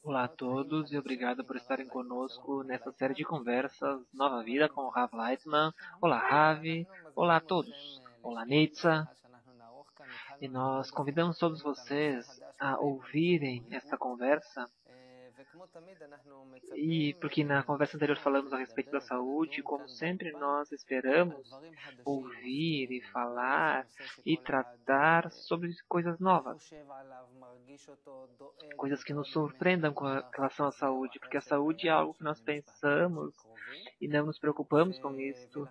Olá a todos e obrigado por estarem conosco nessa série de conversas Nova Vida com o Rav Leitman. Olá, Ravi. Olá a todos. Olá, Nitza. E nós convidamos todos vocês a ouvirem esta conversa. E porque na conversa anterior falamos a respeito da saúde, como sempre nós esperamos ouvir e falar e tratar sobre coisas novas, coisas que nos surpreendam com relação à saúde, porque a saúde é algo que nós pensamos e não nos preocupamos com isso.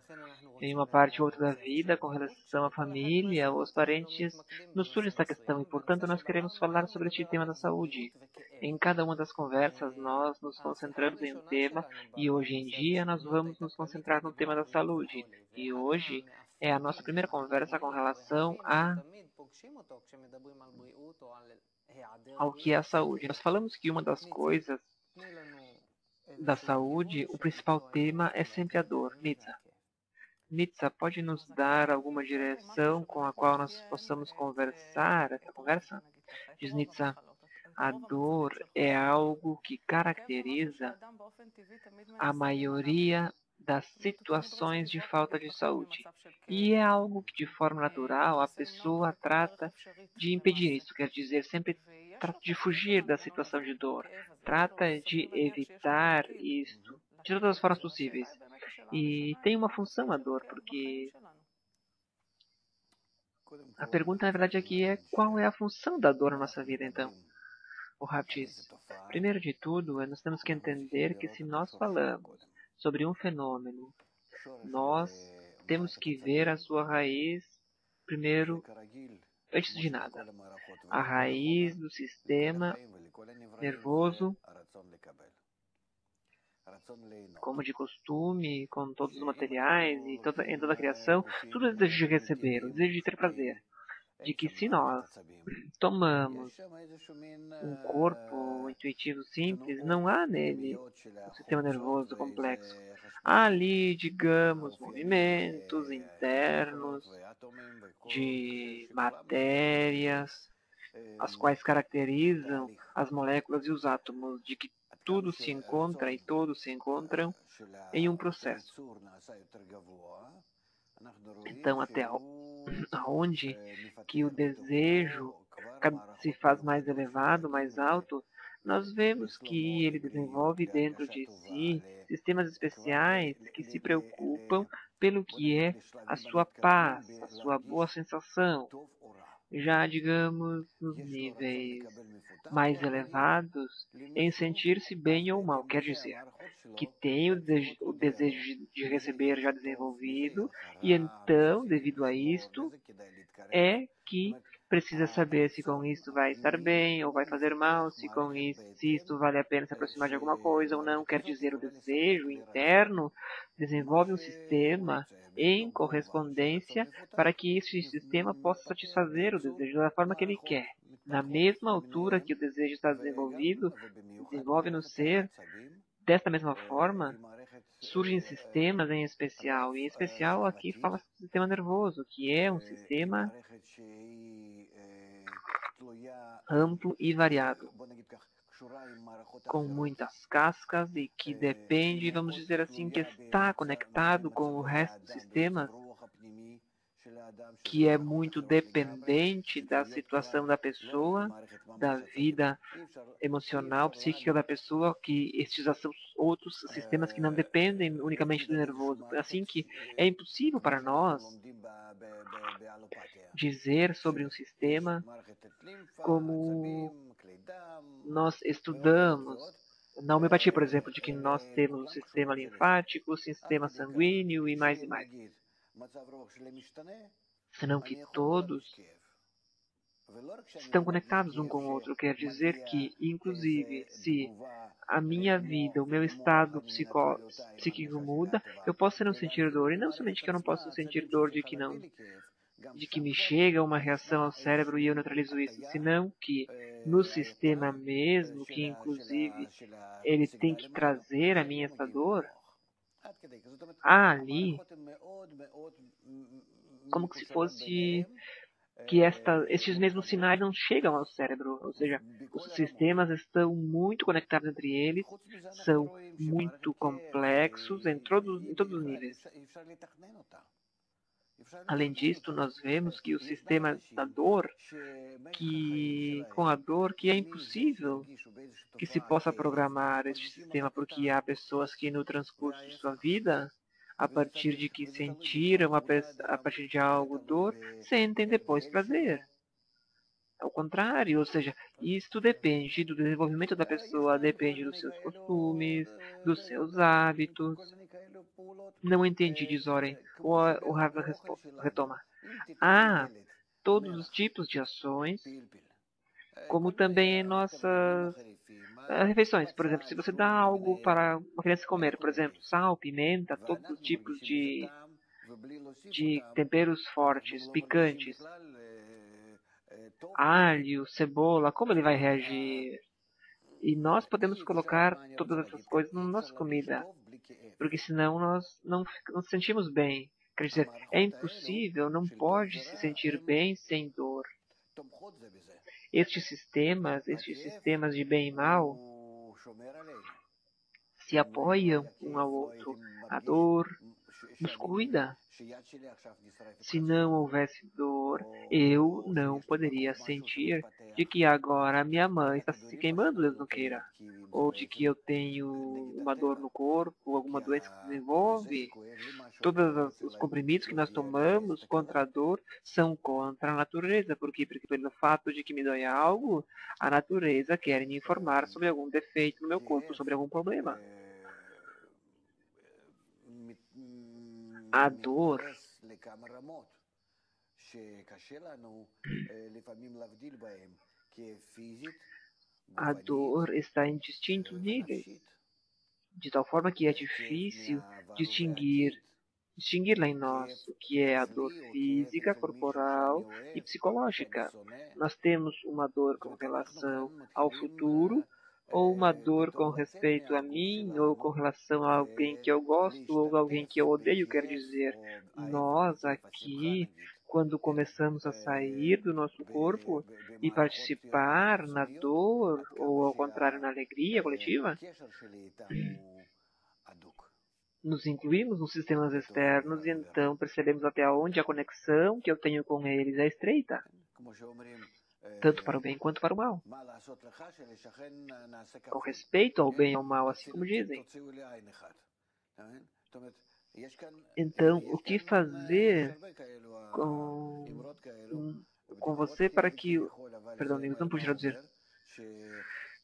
Em uma parte ou outra da vida, com relação à família ou aos parentes, nos surge essa questão e, portanto, nós queremos falar sobre este tema da saúde. Em cada uma das conversas, nós nos concentramos em um tema e hoje em dia nós vamos nos concentrar no tema da saúde. E hoje é a nossa primeira conversa com relação ao que é a saúde. Nós falamos que uma das coisas da saúde, o principal tema é sempre a dor. Nitza, pode nos dar alguma direção com a qual nós possamos conversar essa conversa? Diz Nitza, a dor é algo que caracteriza a maioria das situações de falta de saúde. E é algo que, de forma natural, a pessoa trata de impedir isso, quer dizer, sempre trata de fugir da situação de dor, trata de evitar isto de todas as formas possíveis. E tem uma função a dor, porque a pergunta, na verdade, aqui é qual é a função da dor na nossa vida, então? O Rav diz, primeiro de tudo, nós temos que entender que se nós falamos sobre um fenômeno, nós temos que ver a sua raiz primeiro, antes de nada. A raiz do sistema nervoso, como de costume, com todos os materiais e em toda a criação, tudo é desejo de receber, o desejo de ter prazer. De que se nós tomamos um corpo intuitivo simples, não há nele um sistema nervoso complexo. Há ali, digamos, movimentos internos de matérias, as quais caracterizam as moléculas e os átomos, de que tudo se encontra e todos se encontram em um processo. Então, até aonde que o desejo se faz mais elevado, mais alto, nós vemos que ele desenvolve dentro de si sistemas especiais que se preocupam pelo que é a sua paz, a sua boa sensação. Já, digamos, nos níveis mais elevados, em sentir-se bem ou mal, quer dizer, que tem o desejo de receber já desenvolvido, e então, devido a isto, é que precisa saber se com isto vai estar bem ou vai fazer mal, se com isso, se isto vale a pena se aproximar de alguma coisa ou não, quer dizer, o desejo interno desenvolve um sistema em correspondência para que este sistema possa satisfazer o desejo da forma que ele quer. Na mesma altura que o desejo está desenvolvido, desenvolve no ser, desta mesma forma, surgem sistemas em especial, e em especial aqui fala-se do sistema nervoso, que é um sistema amplo e variado, com muitas cascas e que depende, vamos dizer assim, que está conectado com o resto dos sistemas, que é muito dependente da situação da pessoa, da vida emocional, psíquica da pessoa, que estes são outros sistemas que não dependem unicamente do nervoso. Assim que é impossível para nós dizer sobre um sistema como nós estudamos na homeopatia, por exemplo, de que nós temos o sistema linfático, o sistema sanguíneo e mais e mais. Senão que todos estão conectados um com o outro. Quer dizer que, inclusive, se a minha vida, o meu estado psíquico muda, eu posso não sentir dor. E não somente que eu não posso sentir dor de que me chega uma reação ao cérebro e eu neutralizo isso, senão que no sistema mesmo, que inclusive ele tem que trazer a mim essa dor, há ali como que se fosse que estes mesmos sinais não chegam ao cérebro, ou seja, os sistemas estão muito conectados entre eles, são muito complexos em todos os níveis. Além disto, nós vemos que o sistema da dor, que com a dor, que é impossível que se possa programar este sistema, porque há pessoas que no transcurso de sua vida, a partir de que sentiram, a partir de algo dor, sentem depois prazer. Ao contrário, ou seja, isto depende do desenvolvimento da pessoa, depende dos seus costumes, dos seus hábitos. Não entendi, diz Oren. O Rav retoma. Há todos os tipos de ações, como também em nossas refeições. Por exemplo, se você dá algo para uma criança comer, por exemplo, sal, pimenta, todos os tipos de temperos fortes, picantes, alho, cebola, como ele vai reagir? E nós podemos colocar todas essas coisas na nossa comida, porque senão nós não nos sentimos bem. Quer dizer, é impossível, não pode se sentir bem sem dor. Estes sistemas de bem e mal, se apoiam um ao outro. A dor nos cuida. Se não houvesse dor, eu não poderia sentir de que agora minha mãe está se queimando, Deus não queira. Ou de que eu tenho uma dor no corpo, alguma doença que se desenvolve. Todos os comprimidos que nós tomamos contra a dor são contra a natureza. Por quê? Porque pelo fato de que me dói algo, a natureza quer me informar sobre algum defeito no meu corpo, sobre algum problema. A dor está em distintos níveis, de tal forma que é difícil distinguir lá em nós o que é a dor física, corporal e psicológica. Nós temos uma dor com relação ao futuro, ou uma dor com respeito a mim, ou com relação a alguém que eu gosto, ou alguém que eu odeio, quer dizer, nós aqui, quando começamos a sair do nosso corpo e participar na dor, ou ao contrário, na alegria coletiva, nos incluímos nos sistemas externos e então percebemos até onde a conexão que eu tenho com eles é estreita, tanto para o bem quanto para o mal. Com respeito ao bem e ao mal, assim como dizem. Então, o que fazer com você para que... Perdão, não pude traduzir.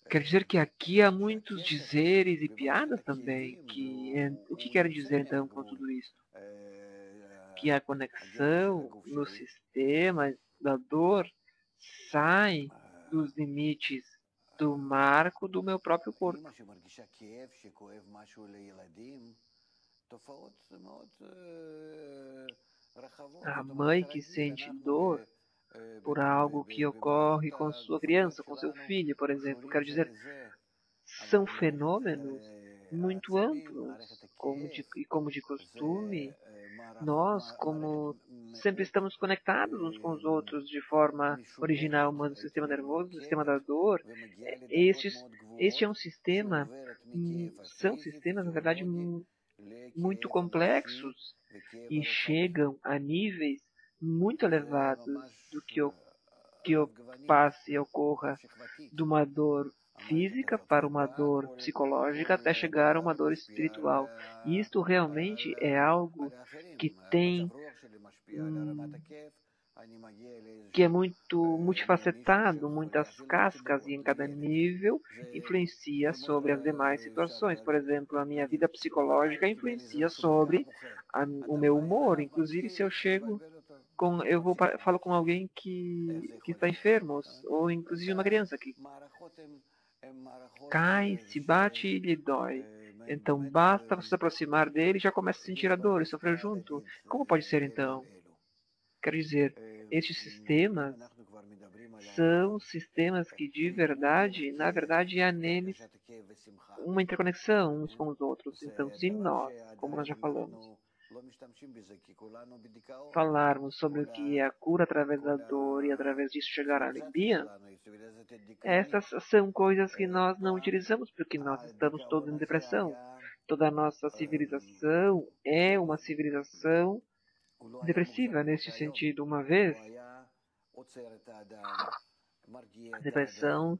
Quer dizer que aqui há muitos dizeres e piadas também. O que quer dizer então com tudo isso? Que a conexão no sistema da dor sai dos limites do marco do meu próprio corpo. A mãe que sente dor por algo que ocorre com sua criança, com seu filho, por exemplo, quero dizer, são fenômenos muito amplos, como de costume, nós, como sempre estamos conectados uns com os outros de forma original, mas o sistema nervoso, o sistema da dor, este é um sistema, são sistemas, na verdade, muito complexos e chegam a níveis muito elevados do que passe e ocorra de uma dor física para uma dor psicológica até chegar a uma dor espiritual. E isto realmente é algo que tem que é muito multifacetado, muitas cascas, e em cada nível influencia sobre as demais situações. Por exemplo, a minha vida psicológica influencia sobre o meu humor. Inclusive, se eu chego falo com alguém que está enfermo, ou inclusive uma criança que cai, se bate e lhe dói. Então basta você se aproximar dele e já começa a sentir a dor e sofrer junto. Como pode ser então? Quer dizer, estes sistemas são sistemas que de verdade, na verdade, há neles uma interconexão uns com os outros. Então, se nós, como nós já falamos, falarmos sobre o que é a cura através da dor e através disso chegar à alegria, essas são coisas que nós não utilizamos porque nós estamos todos em depressão. Toda a nossa civilização é uma civilização depressiva neste sentido. Uma vez, a depressão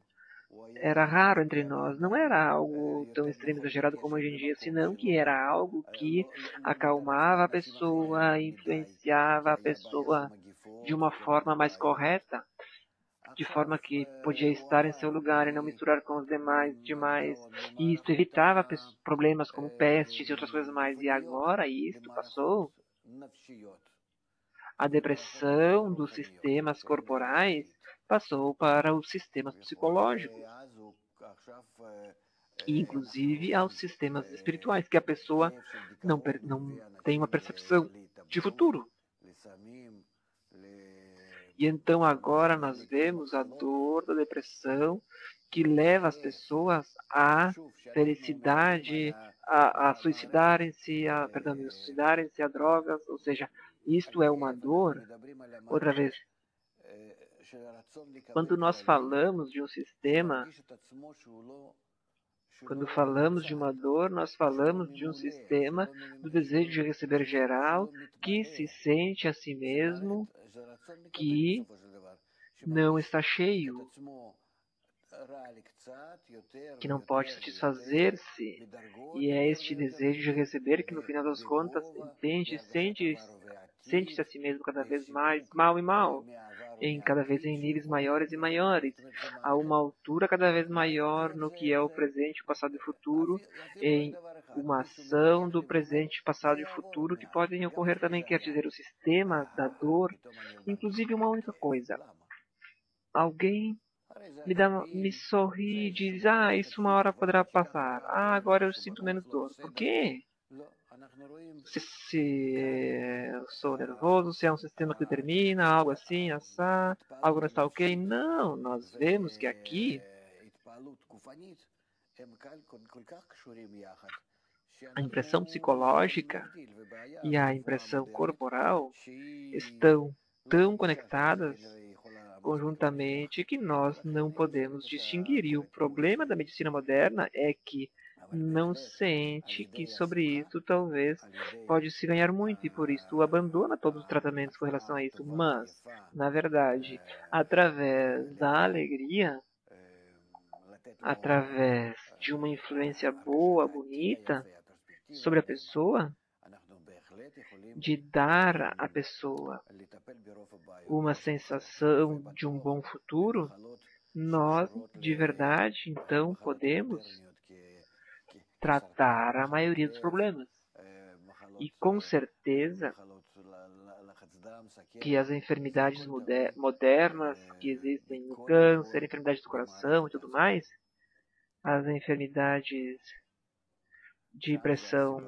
era raro entre nós, não era algo tão extremo exagerado como hoje em dia, senão que era algo que acalmava a pessoa, influenciava a pessoa de uma forma mais correta, de forma que podia estar em seu lugar e não misturar com os demais, e isso evitava problemas como pestes e outras coisas mais. E agora isto passou, a depressão dos sistemas corporais passou para os sistemas psicológicos e inclusive aos sistemas espirituais, que a pessoa não tem uma percepção de futuro. E então agora nós vemos a dor da depressão que leva as pessoas à felicidade, a suicidarem-se, a drogas, ou seja, isto é uma dor. Outra vez, quando nós falamos de um sistema, quando falamos de uma dor, nós falamos de um sistema do desejo de receber geral que se sente a si mesmo que não está cheio, que não pode satisfazer-se. E é este desejo de receber que no final das contas sente-se a si mesmo cada vez mais mal e mal, cada vez em níveis maiores e maiores, a uma altura cada vez maior no que é o presente, o passado e o futuro, em uma ação do presente, passado e futuro que podem ocorrer também, quer dizer, o sistema da dor, inclusive uma única coisa. Alguém me sorri e diz, isso uma hora poderá passar. Agora eu sinto menos dor. Por quê? Se eu sou nervoso, se é um sistema que determina, algo assim, assar, algo não está ok. Não, nós vemos que aqui a impressão psicológica e a impressão corporal estão tão conectadas conjuntamente que nós não podemos distinguir. E o problema da medicina moderna é que não sente que sobre isso talvez pode se ganhar muito e por isso abandona todos os tratamentos com relação a isso. Mas, na verdade, através da alegria, através de uma influência boa, bonita sobre a pessoa, de dar à pessoa uma sensação de um bom futuro, nós de verdade então podemos tratar a maioria dos problemas. E com certeza que as enfermidades modernas que existem no câncer, enfermidades do coração e tudo mais, as enfermidades de pressão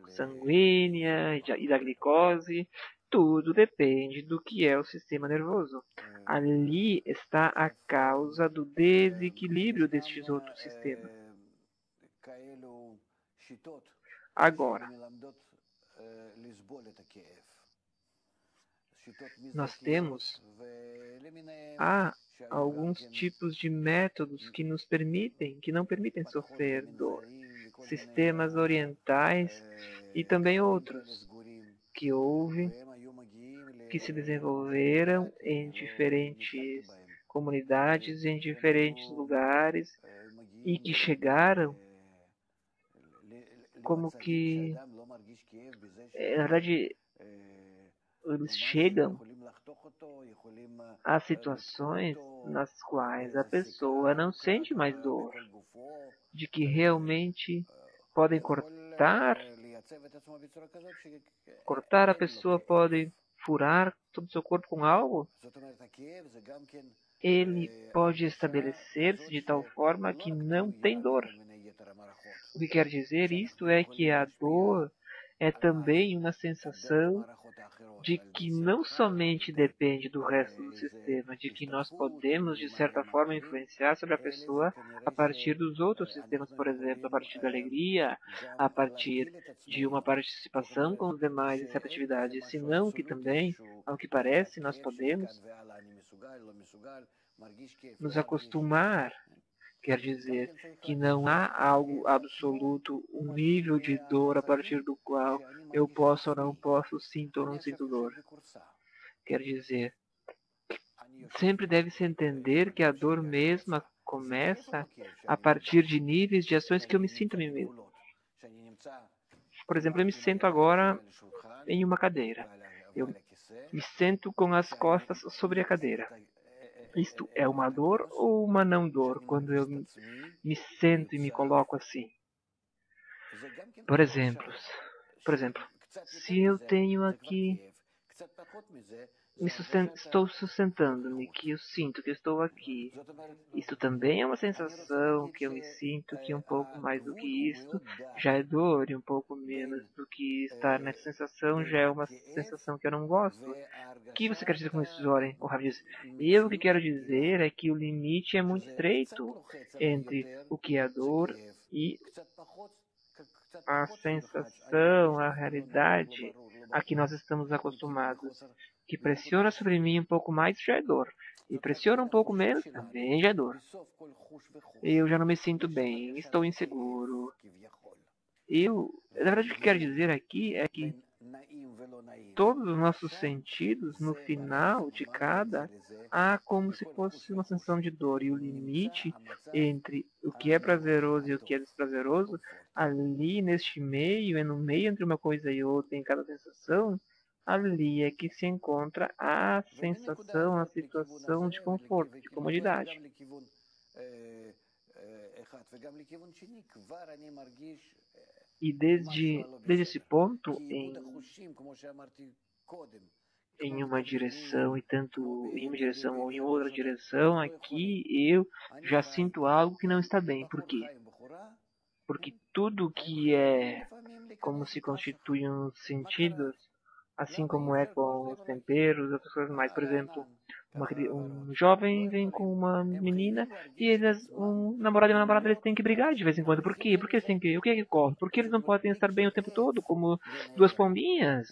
sanguínea e da glicose, tudo depende do que é o sistema nervoso. Ali está a causa do desequilíbrio destes outros sistemas. Agora, nós temos alguns tipos de métodos que não permitem sofrer dor. Sistemas orientais e também outros que se desenvolveram em diferentes comunidades, em diferentes lugares e que chegaram como que, na verdade, eles chegam a situações nas quais a pessoa não sente mais dor, de que realmente podem cortar a pessoa, podem furar todo o seu corpo com algo. Ele pode estabelecer-se de tal forma que não tem dor. O que quer dizer isto é que a dor é também uma sensação de que não somente depende do resto do sistema, de que nós podemos, de certa forma, influenciar sobre a pessoa a partir dos outros sistemas, por exemplo, a partir da alegria, a partir de uma participação com os demais em certa atividade, senão que também, ao que parece, nós podemos nos acostumar. Quer dizer que não há algo absoluto, um nível de dor a partir do qual eu posso ou não posso, sinto ou não sinto dor. Quer dizer, sempre deve-se entender que a dor mesma começa a partir de níveis de ações que eu me sinto a mim mesmo. Por exemplo, eu me sento agora em uma cadeira. Eu me sento com as costas sobre a cadeira. Isto é uma dor ou uma não dor quando eu me sento e me coloco assim? Por exemplo, se eu tenho aqui, estou sustentando-me, que eu sinto que eu estou aqui. Isso também é uma sensação que eu me sinto que um pouco mais do que isto já é dor, e um pouco menos do que estar nessa sensação já é uma sensação que eu não gosto. O que você quer dizer com isso, Zoren? O Rav diz, eu o que quero dizer é que o limite é muito estreito entre o que é dor e a sensação, a realidade a que nós estamos acostumados. Que pressiona sobre mim um pouco mais já é dor. E pressiona um pouco menos também já é dor. Eu já não me sinto bem, estou inseguro. Na verdade, o que quero dizer aqui é que todos os nossos sentidos, no final de cada, há como se fosse uma sensação de dor. E o limite entre o que é prazeroso e o que é desprazeroso, ali neste meio, no meio entre uma coisa e outra, em cada sensação, ali é que se encontra a sensação, a situação de conforto, de comodidade. E desde esse ponto, em uma direção e tanto em uma direção ou em outra direção, aqui eu já sinto algo que não está bem. Por quê? Porque tudo que é como se constitui uns sentidos, assim como é com os temperos, outras coisas mais. Por exemplo, um jovem vem com uma menina e um namorado e uma namorada eles têm que brigar de vez em quando. Por quê? Porque eles têm que, o que é que ocorre? Porque eles não podem estar bem o tempo todo, como duas pombinhas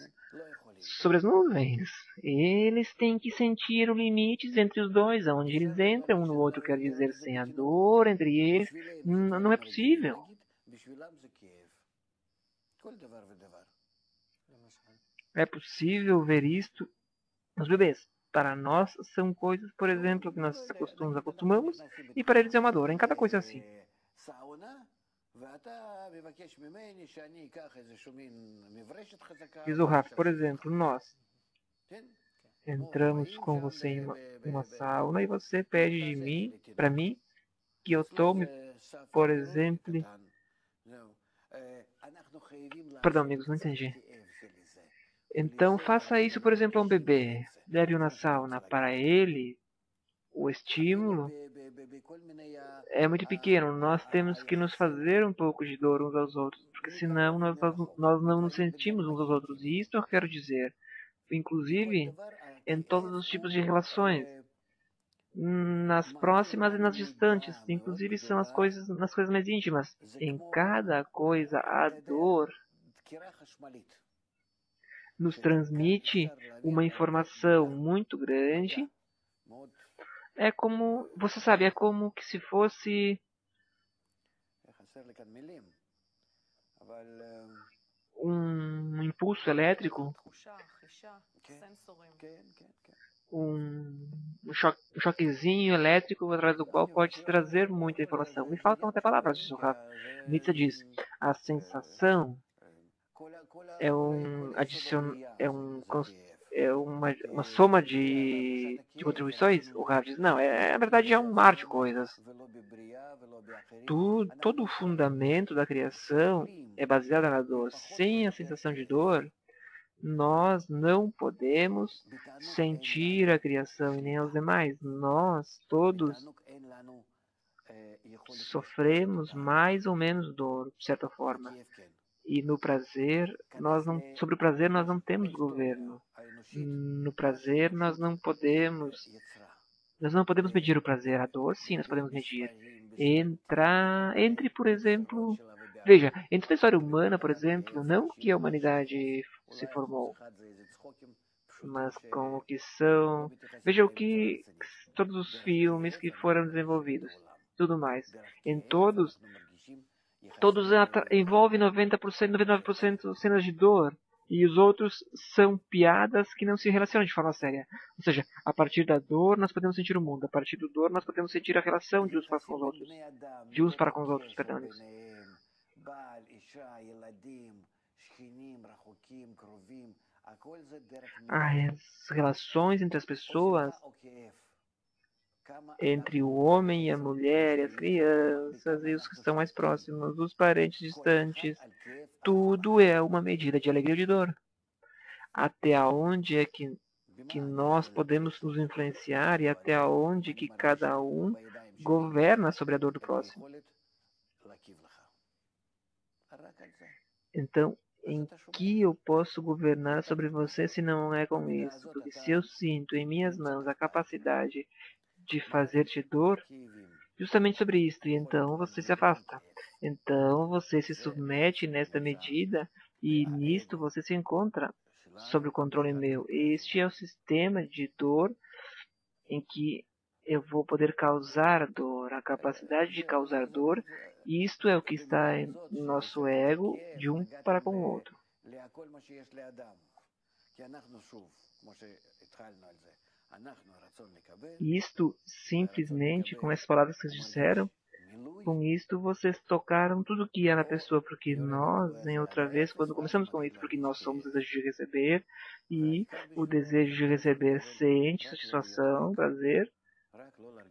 sobre as nuvens. Eles têm que sentir os limites entre os dois, aonde eles entram um no outro, quer dizer, sem a dor entre eles, não é possível. É possível ver isto nos bebês. Para nós são coisas, por exemplo, que nós acostumamos, e para eles é uma dor. Em cada coisa é assim. Diz o Raf, por exemplo, nós entramos com você em uma sauna e você pede de mim, para mim, que eu tome, por exemplo... Perdão, amigos, não entendi. Então, faça isso, por exemplo, a um bebê. Leve-o na sauna. Para ele, o estímulo é muito pequeno. Nós temos que nos fazer um pouco de dor uns aos outros, porque senão nós não nos sentimos uns aos outros. E isso eu quero dizer, inclusive, em todos os tipos de relações, nas próximas e nas distantes, inclusive são nas coisas mais íntimas. Em cada coisa, a dor nos transmite uma informação muito grande. É como, você sabe, é como que se fosse um impulso elétrico, um choquezinho elétrico através do qual pode trazer muita informação. Me faltam até palavras disso, Rafa. Nietzsche diz, a sensação é uma soma de contribuições. O Rafa diz, não, na verdade é um mar de coisas. Todo o fundamento da criação é baseado na dor. Sem a sensação de dor, nós não podemos sentir a criação e nem os demais. Nós todos sofremos mais ou menos dor, de certa forma. E no prazer, sobre o prazer nós não temos governo. No prazer nós não podemos medir o prazer. A dor, sim, nós podemos medir. Entre, por exemplo, veja, entre a história humana, por exemplo, não que a humanidade se formou, mas com o que são. Veja o que todos os filmes que foram desenvolvidos, tudo mais. Em todos envolvem 90%, 99% cenas de dor. E os outros são piadas que não se relacionam de forma séria. Ou seja, a partir da dor nós podemos sentir o mundo. A partir da dor nós podemos sentir a relação de uns para com os outros. De uns para com os outros, perdão. As relações entre as pessoas, entre o homem e a mulher, e as crianças e os que estão mais próximos, os parentes distantes, tudo é uma medida de alegria ou de dor. Até onde é que nós podemos nos influenciar e até onde que cada um governa sobre a dor do próximo. Então, em que eu posso governar sobre você se não é com isso? Porque se eu sinto em minhas mãos a capacidade de fazer-te dor, justamente sobre isto, e então você se afasta. Então você se submete nesta medida e nisto você se encontra sob o controle meu. Este é o sistema de dor em que eu vou poder causar dor, a capacidade de causar dor, e isto é o que está em nosso ego de um para com o outro. Isto, simplesmente, com as palavras que vocês disseram, com isto vocês tocaram tudo que é na pessoa, porque nós, em outra vez, quando começamos com isso, porque nós somos o desejo de receber, e o desejo de receber sente satisfação, prazer,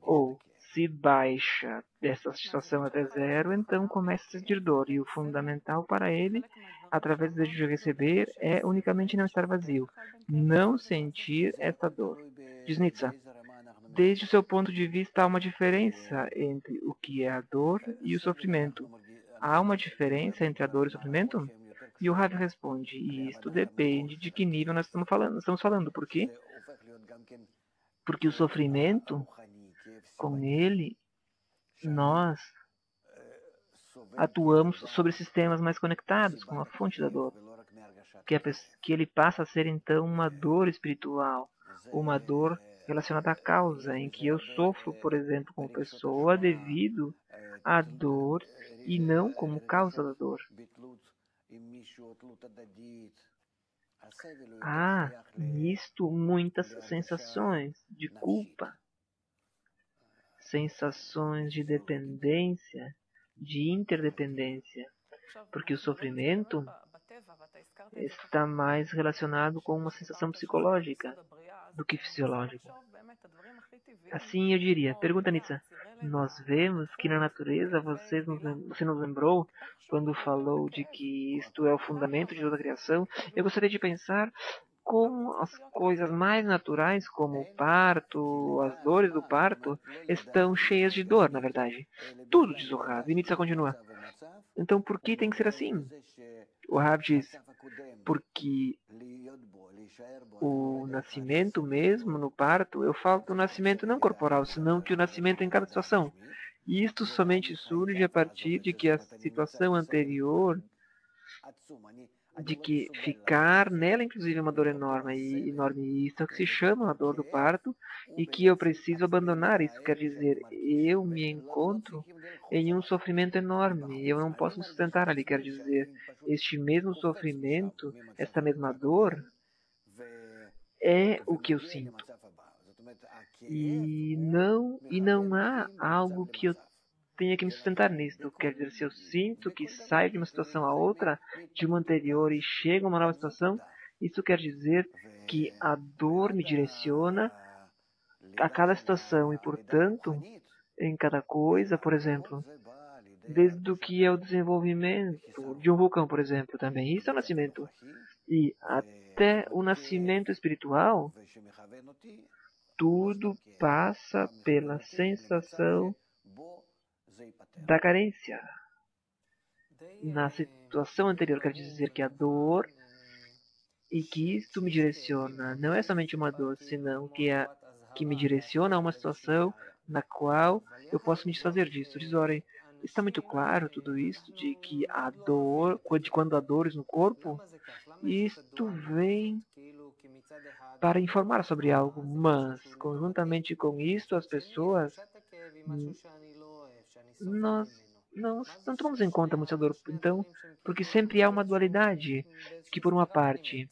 ou se baixa dessa satisfação até zero, então começa a sentir dor, e o fundamental para ele, através do desejo de receber, é unicamente não estar vazio, não sentir essa dor. Diz Nietzsche, desde o seu ponto de vista, há uma diferença entre o que é a dor e o sofrimento. Há uma diferença entre a dor e o sofrimento? E o Rav responde, e isto depende de que nível nós estamos falando. Por quê? Porque o sofrimento, com ele, nós atuamos sobre sistemas mais conectados com a fonte da dor. Que ele passa a ser, então, uma dor espiritual, uma dor relacionada à causa, em que eu sofro, por exemplo, como pessoa devido à dor e não como causa da dor. Há nisto muitas sensações de culpa, sensações de dependência, de interdependência, porque o sofrimento está mais relacionado com uma sensação psicológica do que fisiológica. Assim eu diria, pergunta Nitsa, nós vemos que na natureza você nos lembrou quando falou de que isto é o fundamento de toda a criação. Eu gostaria de pensar como as coisas mais naturais, como o parto, as dores do parto, estão cheias de dor, na verdade. Tudo, diz o Rav. E Nitsa continua. Então por que tem que ser assim? O Rav diz, porque o nascimento mesmo, no parto, eu falo do nascimento não corporal, senão que o nascimento em cada situação. E isto somente surge a partir de que a situação anterior, de que ficar nela, inclusive, é uma dor enorme, e isso é o que se chama a dor do parto, e que eu preciso abandonar. Isso quer dizer, eu me encontro em um sofrimento enorme, eu não posso me sustentar ali. Quer dizer, este mesmo sofrimento, esta mesma dor, é o que eu sinto. E não há algo que eu tenha que me sustentar nisto. Quer dizer, se eu sinto que saio de uma situação a outra, de uma anterior e chego a uma nova situação, isso quer dizer que a dor me direciona a cada situação e, portanto, em cada coisa, por exemplo, desde o que é o desenvolvimento de um vulcão, por exemplo, também. Isso é o nascimento. E até o nascimento espiritual, tudo passa pela sensação da carência. na situação anterior, quer dizer que a dor e que isto me direciona não é somente uma dor, senão que me direciona a uma situação na qual eu posso me desfazer disso. Diz, olha, está muito claro tudo isso de que a dor, de quando há dores no corpo, isto vem para informar sobre algo, mas conjuntamente com isto as pessoas nós não tomamos em conta muito a dor, então, porque sempre há uma dualidade, que por uma parte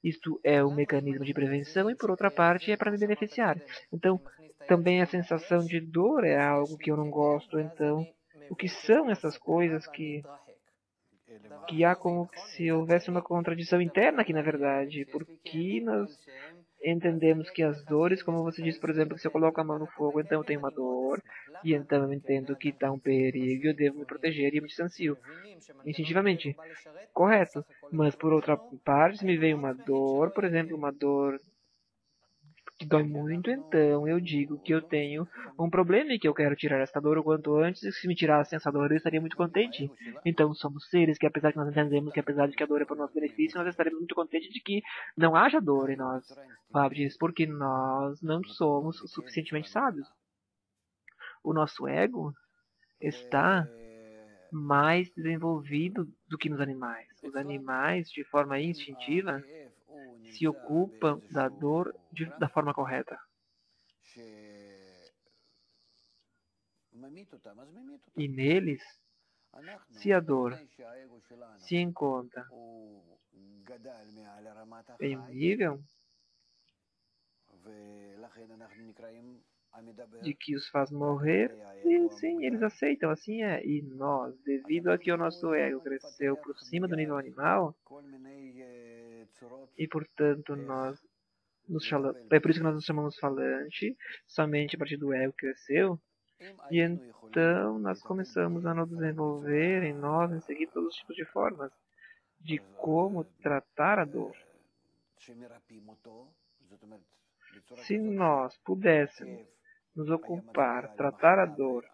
isto é um mecanismo de prevenção e por outra parte é para me beneficiar. Então, também a sensação de dor é algo que eu não gosto, então, o que são essas coisas que há como se houvesse uma contradição interna aqui, na verdade, porque nós entendemos que as dores, como você disse, por exemplo, que se eu coloco a mão no fogo, então eu tenho uma dor, e então eu entendo que está um perigo, eu devo me proteger e eu me distancio, instintivamente, correto. Mas por outra parte, se me vem uma dor, por exemplo, uma dor que dói muito, então eu digo que eu tenho um problema e que eu quero tirar essa dor o quanto antes, e se me tirassem essa dor eu estaria muito contente. Então somos seres que, apesar que nós entendemos que apesar de que a dor é para o nosso benefício, nós estaremos muito contentes de que não haja dor em nós, sabe? Porque nós não somos o suficientemente sábios. O nosso ego está mais desenvolvido do que nos animais. Os animais, de forma instintiva, se ocupam da dor da forma correta. E neles, se a dor se encontra em um nível de que os faz morrer, e sim, eles aceitam, assim é. E nós, devido a que o nosso ego cresceu por cima do nível animal, e portanto é por isso que nós nos chamamos falante, somente a partir do ego que cresceu, e então nós começamos a nos desenvolver em nós, em seguir todos os tipos de formas de como tratar a dor. Se nós pudéssemos nos ocupar, tratar a dor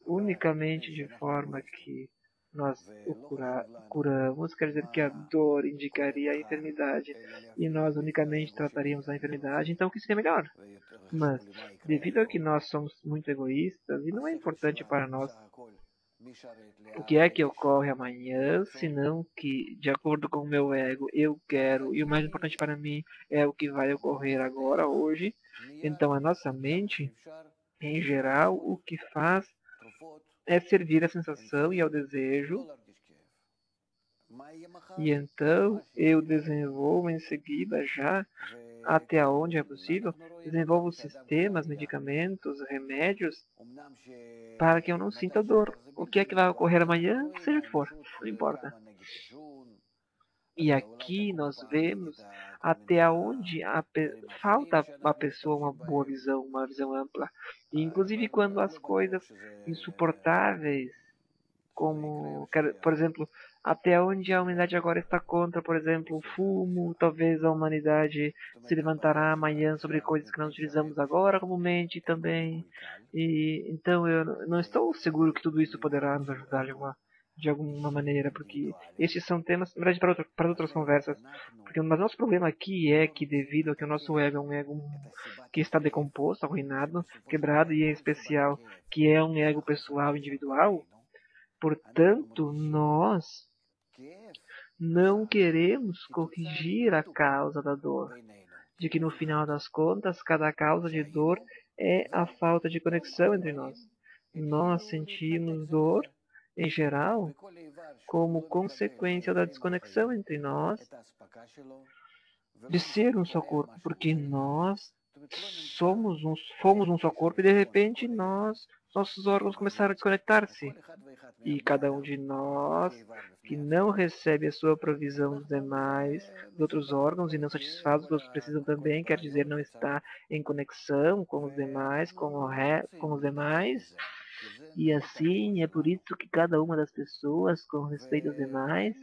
unicamente de forma que nós curamos, quer dizer que a dor indicaria a enfermidade e nós unicamente trataríamos a enfermidade, então o que seria melhor? Mas, devido a que nós somos muito egoístas, e não é importante para nós o que é que ocorre amanhã, senão que, de acordo com o meu ego, eu quero, e o mais importante para mim é o que vai ocorrer agora, hoje. Então, a nossa mente, em geral, o que faz é servir à sensação e ao desejo, e então eu desenvolvo em seguida já, até onde é possível, desenvolvo sistemas, medicamentos, remédios, para que eu não sinta dor. O que é que vai ocorrer amanhã, seja o que for, não importa. E aqui nós vemos até onde falta a pessoa uma boa visão, uma visão ampla. E, inclusive quando as coisas insuportáveis, como, por exemplo, até onde a humanidade agora está contra, por exemplo, o fumo, talvez a humanidade se levantará amanhã sobre coisas que nós utilizamos agora comumente também. E então eu não estou seguro que tudo isso poderá nos ajudar de alguma maneira, porque esses são temas, na verdade, para outras conversas. Porque o nosso problema aqui é que, devido a que o nosso ego é um ego que está decomposto, arruinado, quebrado, e em especial que é um ego pessoal, individual, portanto, nós não queremos corrigir a causa da dor, de que no final das contas, cada causa de dor é a falta de conexão entre nós. Nós sentimos dor, em geral, como consequência da desconexão entre nós, de ser um só corpo, porque nós fomos um só corpo e de repente nossos órgãos começaram a desconectar-se. E cada um de nós que não recebe a sua provisão dos demais, dos outros órgãos, e não satisfaz os que outros precisam também, quer dizer, não está em conexão com os demais, com os demais. E assim, é por isso que cada uma das pessoas, com respeito aos demais,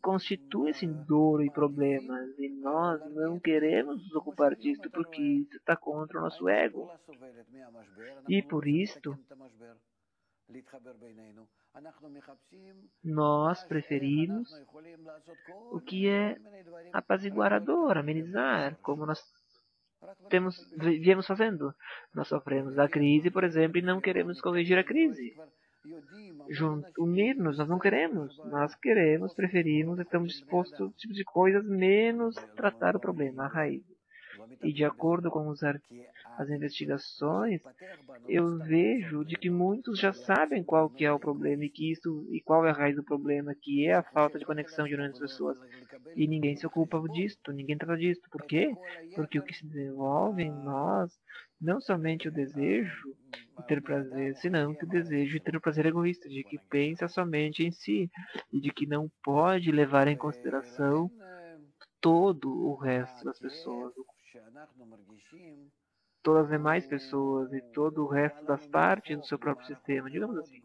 constituem-se em dor e problemas, e nós não queremos nos ocupar disto porque isso está contra o nosso ego. E por isto, nós preferimos o que é apaziguar a dor, amenizar, como nós viemos fazendo. Nós sofremos da crise, por exemplo, e não queremos corrigir a crise. Unir-nos, nós não queremos. Nós queremos, preferimos, estamos dispostos a outro tipo de coisas, menos tratar o problema, a raiz. E de acordo com as investigações, eu vejo de que muitos já sabem qual que é o problema e qual é a raiz do problema, que é a falta de conexão de as pessoas. E ninguém se ocupa disto, ninguém trata disto. Por quê? Porque o que se desenvolve em nós, não somente o desejo de ter prazer, senão que o desejo de ter o prazer egoísta, de que pensa somente em si, e de que não pode levar em consideração todo o resto das pessoas, todas as demais pessoas e todo o resto das partes do seu próprio sistema, digamos assim.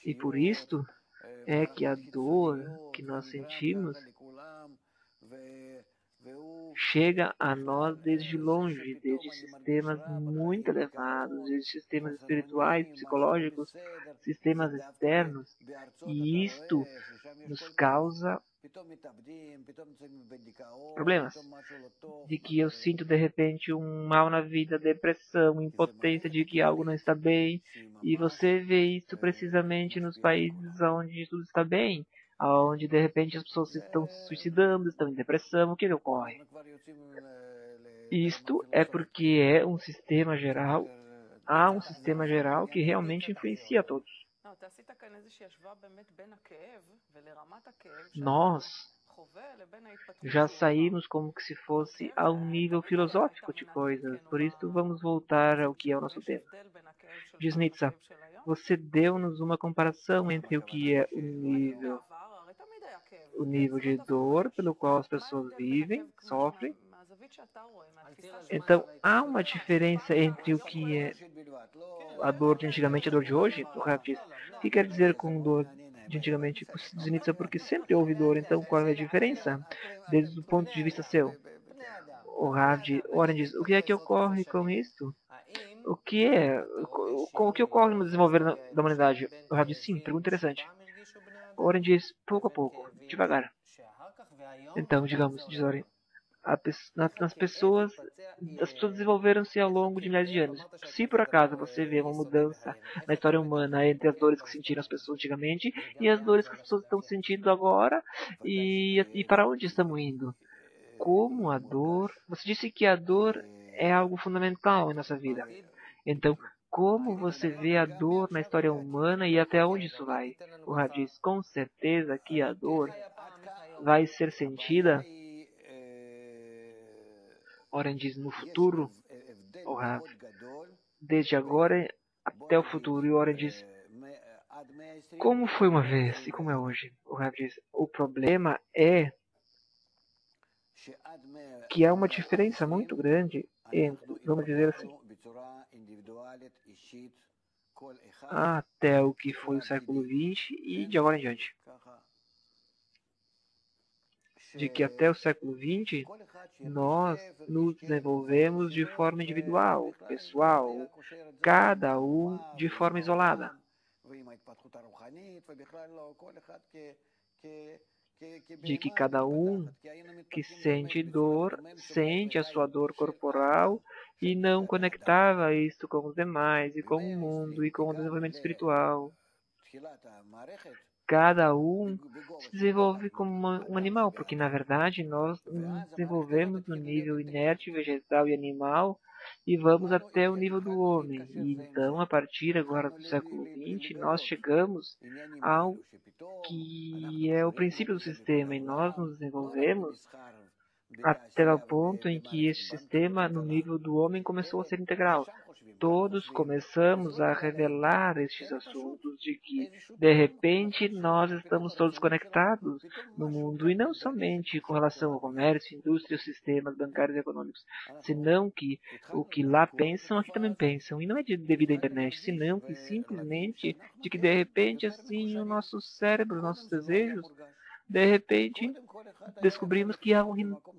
E por isto é que a dor que nós sentimos chega a nós desde longe, desde sistemas muito elevados, desde sistemas espirituais, psicológicos, sistemas externos, e isto nos causa problemas, de que eu sinto de repente um mal na vida, depressão, impotência de que algo não está bem, e você vê isso precisamente nos países onde tudo está bem, onde de repente as pessoas estão se suicidando, estão em depressão, o que ocorre? Isto é porque é um sistema geral, há um sistema geral que realmente influencia a todos. Nós já saímos como que se fosse a um nível filosófico de coisas, por isso vamos voltar ao que é o nosso tema. Diz Nietzsche, você deu-nos uma comparação entre o que é o nível de dor pelo qual as pessoas vivem, sofrem. Então, há uma diferença entre o que é a dor de antigamente e a dor de hoje? O Rav diz, o que quer dizer com dor de antigamente? Diz Nietzsche, porque sempre houve dor, então qual é a diferença? Desde o ponto de vista seu. O Rav diz, o que é que ocorre com isso? O que ocorre no desenvolver da humanidade? O Rav diz, sim, pergunta interessante. Oren diz, pouco a pouco, devagar. Então, digamos, diz Oren, as pessoas desenvolveram-se ao longo de milhares de anos. Se por acaso você vê uma mudança na história humana entre as dores que sentiram as pessoas antigamente e as dores que as pessoas estão sentindo agora, e para onde estamos indo? Como a dor... Você disse que a dor é algo fundamental em nossa vida. Então, como você vê a dor na história humana e até onde isso vai? O Rav diz, com certeza que a dor vai ser sentida, Oren diz, no futuro, o Rav, desde agora até o futuro. E o Oren diz, como foi uma vez e como é hoje? O Rav diz, o problema é que há uma diferença muito grande entre, vamos dizer assim, até o que foi o século XX e de agora em diante. De que até o século XX nós nos desenvolvemos de forma individual, pessoal, cada um de forma isolada. De que cada um que sente dor, sente a sua dor corporal e não conectava isso com os demais, e com o mundo, e com o desenvolvimento espiritual. Cada um se desenvolve como um animal, porque na verdade nós nos desenvolvemos no nível inerte, vegetal e animal, e vamos até o nível do homem. E então, a partir agora do século XX, nós chegamos ao que é o princípio do sistema, e nós nos desenvolvemos até o ponto em que este sistema, no nível do homem, começou a ser integral. Todos começamos a revelar estes assuntos de que, de repente, nós estamos todos conectados no mundo, e não somente com relação ao comércio, indústria, sistemas bancários e econômicos, senão que o que lá pensam, aqui também pensam. E não é devido à internet, senão que simplesmente de que, de repente, assim, o nosso cérebro, nossos desejos, de repente, descobrimos que algo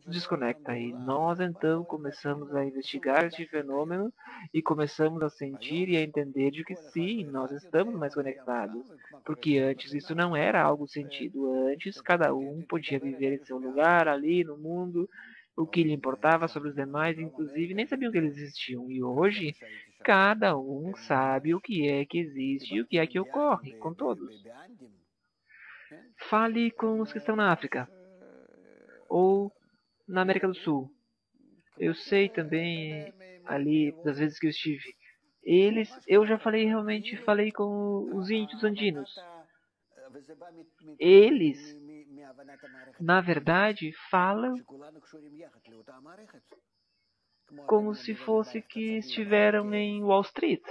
desconecta. E nós, então, começamos a investigar este fenômeno e começamos a sentir e a entender de que sim, nós estamos mais conectados. Porque antes isso não era algo sentido. Antes, cada um podia viver em seu lugar, ali no mundo, o que lhe importava sobre os demais, inclusive, nem sabiam que eles existiam. E hoje, cada um sabe o que é que existe e o que é que ocorre com todos. Fale com os que estão na África ou na América do Sul. Eu sei também ali das vezes que eu estive. Eu já falei realmente, falei com os índios andinos. Eles, na verdade, falam como se fosse que estiveram em Wall Street,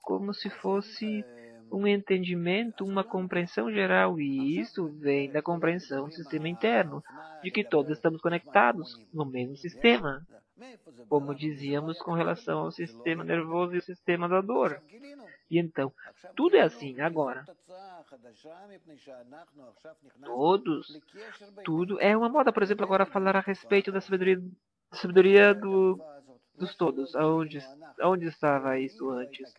como se fosse um entendimento, uma compreensão geral, e isso vem da compreensão do sistema interno, de que todos estamos conectados no mesmo sistema, como dizíamos com relação ao sistema nervoso e o sistema da dor. E então, tudo é assim agora. Tudo é uma moda, por exemplo, agora falar a respeito da sabedoria dos todos. Aonde estava isso antes?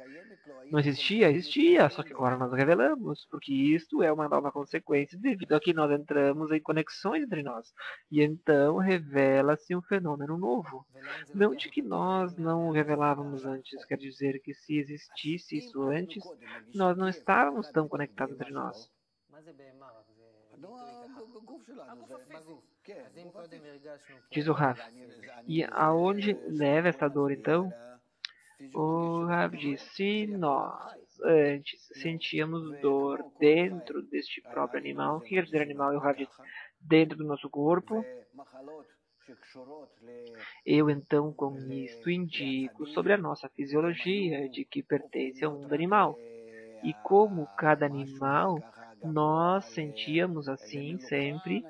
Não existia? Existia, só que agora nós revelamos, porque isto é uma nova consequência devido a que nós entramos em conexões entre nós. E então revela-se um fenômeno novo. Não de que nós não o revelávamos antes, quer dizer que se existisse isso antes, nós não estávamos tão conectados entre nós. Diz o Rafa. E aonde leva essa dor então? O Rav diz, se nós antes sentíamos dor dentro deste próprio animal, o que quer dizer animal? E o Rav diz, dentro do nosso corpo, eu então com isto indico sobre a nossa fisiologia de que pertence ao mundo animal. E como cada animal, nós sentíamos assim sempre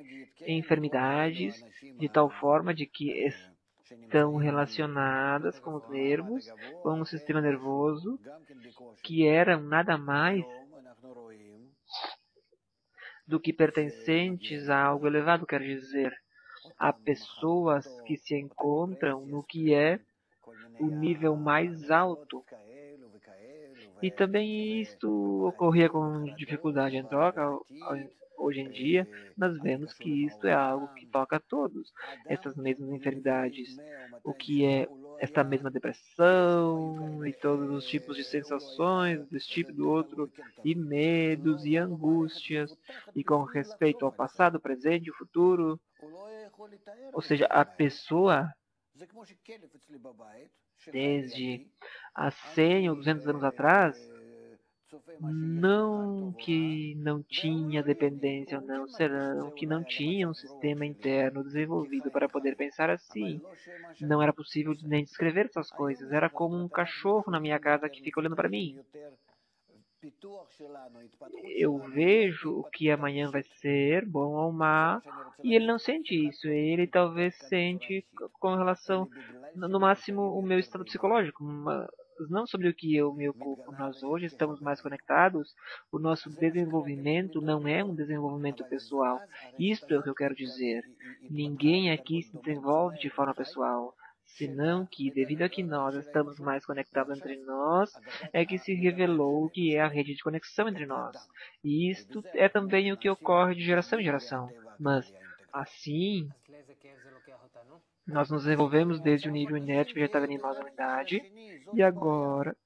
enfermidades de tal forma de que estão relacionadas com os nervos, com o sistema nervoso, que eram nada mais do que pertencentes a algo elevado, quer dizer, a pessoas que se encontram no que é o nível mais alto. E também isto ocorria com dificuldade em troca. Hoje em dia, nós vemos que isto é algo que toca a todos. Essas mesmas enfermidades, o que é esta mesma depressão e todos os tipos de sensações desse tipo e do outro, e medos e angústias, e com respeito ao passado, presente e futuro. Ou seja, a pessoa, desde há 100 ou 200 anos atrás, não que não tinha dependência ou não, serão que não tinha um sistema interno desenvolvido para poder pensar assim. Não era possível nem descrever essas coisas. Era como um cachorro na minha casa que fica olhando para mim. Eu vejo o que amanhã vai ser, bom ou má, e ele não sente isso. Ele talvez sente com relação, no máximo, o meu estado psicológico, mas não sobre o que eu me ocupo. Nós hoje estamos mais conectados. O nosso desenvolvimento não é um desenvolvimento pessoal. Isto é o que eu quero dizer. Ninguém aqui se desenvolve de forma pessoal, senão que, devido a que nós estamos mais conectados entre nós, é que se revelou o que é a rede de conexão entre nós. E isto é também o que ocorre de geração em geração. Mas, assim, nós nos desenvolvemos desde o nível inerte, vegetal e animal da humanidade, e agora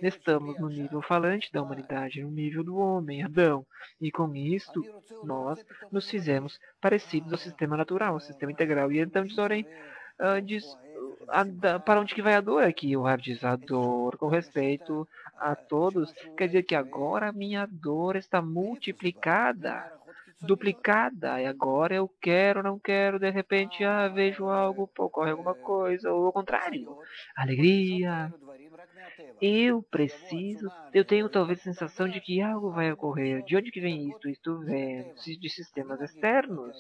estamos no nível falante da humanidade, no nível do homem, Adão. E com isto, nós nos fizemos parecidos ao sistema natural, ao sistema integral. E então diz para onde que vai a dor aqui? O Rav diz a dor com respeito a todos. Quer dizer que agora a minha dor está multiplicada. duplicada. E agora eu quero, não quero, de repente, vejo algo, ocorre alguma coisa, ou ao contrário, alegria. Eu tenho talvez a sensação de que algo vai ocorrer. De onde que vem isto? Isto vem de sistemas externos.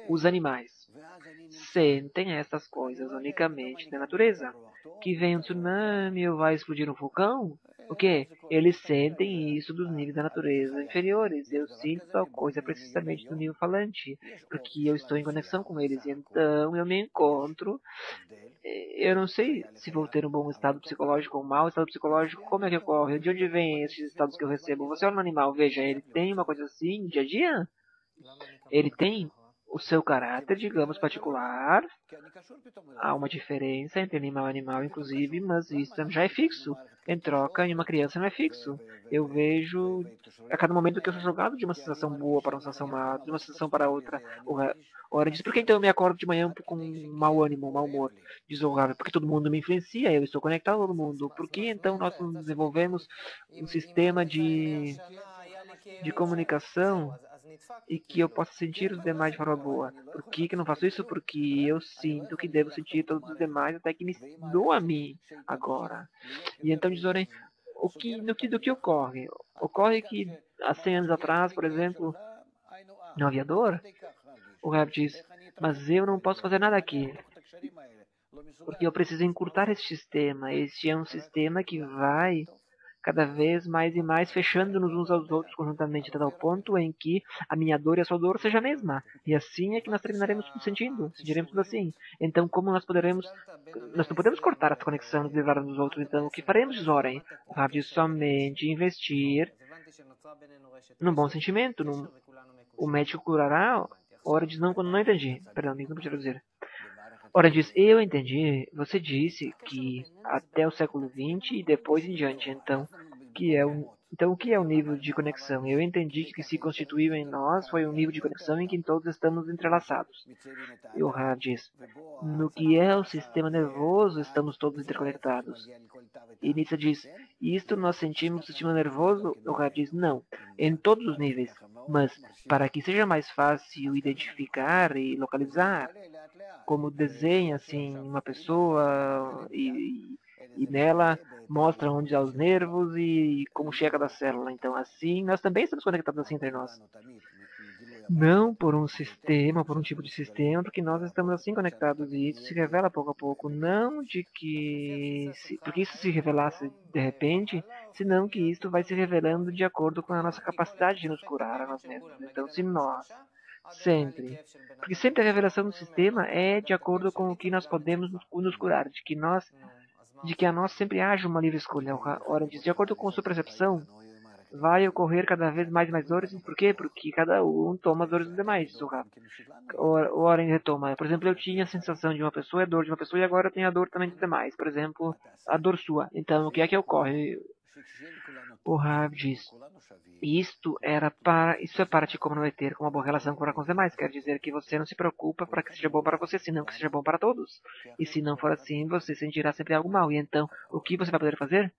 Os animais sentem essas coisas unicamente na natureza. Que vem um tsunami ou vai explodir um vulcão? O quê? Eles sentem isso dos níveis da natureza inferiores. Eu sinto tal coisa precisamente do nível falante, porque eu estou em conexão com eles. E então eu me encontro. Eu não sei se vou ter um bom estado psicológico ou um mau estado psicológico. Como é que ocorre? De onde vêm esses estados que eu recebo? Você olha no animal, veja, ele tem uma coisa assim no dia a dia? Ele tem o seu caráter, digamos, particular. Há uma diferença entre animal e animal, inclusive, mas isso já é fixo. Em troca, em uma criança não é fixo. Eu vejo a cada momento que eu sou jogado de uma sensação boa para uma sensação má, de uma sensação para outra. Ora diz, por que então eu me acordo de manhã com mau ânimo, mau humor? Diz o Rabi, porque todo mundo me influencia, eu estou conectado a todo mundo. Por que então nós não desenvolvemos um sistema de comunicação e que eu possa sentir os demais de forma boa? Por que eu não faço isso? Porque eu sinto que devo sentir todos os demais até que me dou a mim agora. E então diz Oren, do que ocorre? Ocorre que há 100 anos atrás, por exemplo, no aviador, o Rab diz, mas eu não posso fazer nada aqui, porque eu preciso encurtar esse sistema. Este é um sistema que vai cada vez mais e mais fechando-nos uns aos outros conjuntamente, até tal ponto em que a minha dor e a sua dor seja a mesma. E assim é que nós terminaremos nos sentindo, sentiremos tudo assim. Então, como nós não podemos cortar essa conexão, nos livrar uns dos outros. Então, o que faremos, Zoren? O Rab diz somente investir num bom sentimento, o médico curará. Ora diz, não entendi. Perdão, não podia dizer. Ora diz, eu entendi. Você disse que até o século XX e depois em diante, então o que é o nível de conexão? Eu entendi que o que se constituiu em nós foi um nível de conexão em que todos estamos entrelaçados. E o Rav diz, no que é o sistema nervoso, estamos todos interconectados. E Nitsa diz, isto nós sentimos o sistema nervoso? O Rav diz, não, em todos os níveis. Mas, para que seja mais fácil identificar e localizar, como desenha assim uma pessoa e nela mostra onde há os nervos e como chega da célula. Então, assim, nós também estamos conectados assim entre nós. Não por um sistema, por um tipo de sistema, porque nós estamos assim conectados e isso se revela pouco a pouco. Não de que, porque isso se revelasse de repente, senão que isso vai se revelando de acordo com a nossa capacidade de nos curar a nós mesmos. Então, se nós sempre, porque sempre a revelação do sistema é de acordo com o que nós podemos nos curar, de que a nós sempre haja uma livre escolha. Ora, de acordo com a sua percepção, vai ocorrer cada vez mais e mais dores. Por quê? Porque cada um toma as dores dos demais. Ora em retoma. Por exemplo, eu tinha a sensação de uma pessoa, a dor de uma pessoa, e agora eu tenho a dor também dos demais. Por exemplo, a dor sua. Então, o que é que ocorre? O Rav diz, isso é para te comprometer com uma boa relação com os demais. Quer dizer que você não se preocupa para que seja bom para você, senão que seja bom para todos. E se não for assim, você sentirá sempre algo mal. E então, o que você vai poder fazer?